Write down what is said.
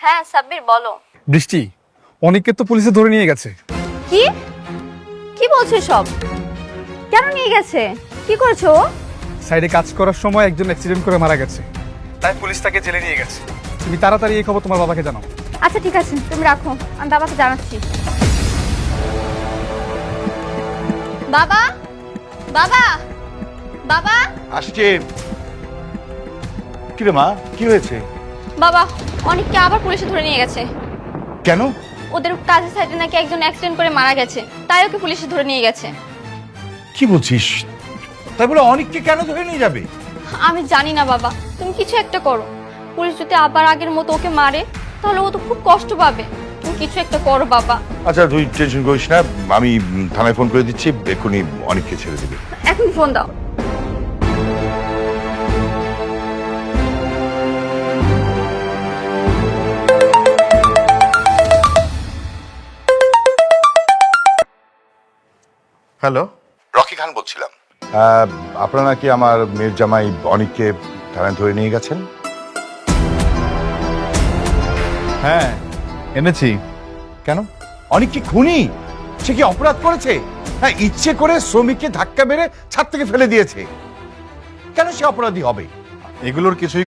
হ্যাঁ সাব্বির বলো। বৃষ্টি, অনেককে তো পুলিশে ধরে নিয়ে গেছে। কি কি বলছো সব? কেন নিয়ে গেছে? কি করেছো? সাইডে কাজ করার সময় একজন অ্যাক্সিডেন্ট করে মারা গেছে, তাই পুলিশ তাকে জেলে নিয়ে গেছে। তুমি তাড়াতাড়ি এই খবর তোমার বাবাকে জানাও। আচ্ছা ঠিক আছে, তুমি রাখো, আমি বাবাকে জানাচ্ছি। বাবা, বাবা, বাবা, আসছে। কি রে মা, কি হয়েছে? বাবা, অনেককে আবার পুলিশে ধরে নিয়ে গেছে। কেন? ওদের কাজের সাইডে নাকি একজন অ্যাক্সিডেন্ট করে মারা গেছে, তাই ওকে পুলিশে ধরে নিয়ে গেছে। কি বলছিস? তাই বলে অনেককে কেন ধরে নিয়ে যাবে? আমি জানি না বাবা, তুমি কিছু একটা করো। পুলিশ যদি আবার আগের মতো ওকে মারে তাহলে ও তো খুব কষ্ট পাবে। তুমি কিছু একটা করো বাবা। আচ্ছা তুই টেনশন করিস না, আমি থানায় ফোন করে দিচ্ছি, এক্ষুনি অনেককে ছেড়ে দিবে। এখন ফোন দাও। হ্যালো, রকি খান বলছিলাম। আপনারা নাকি আমার মেয়ের জামাই অনেককে থানায় ধরে নিয়ে গেছেন? হ্যাঁ, এনেছি। কেন? অনেক কি খুনি? সে কি অপরাধ করেছে? হ্যাঁ, ইচ্ছে করে শ্রমিককে ধাক্কা মেরে ছাদ থেকে ফেলে দিয়েছে। কেন সে অপরাধী হবে? এগুলোর কিছুই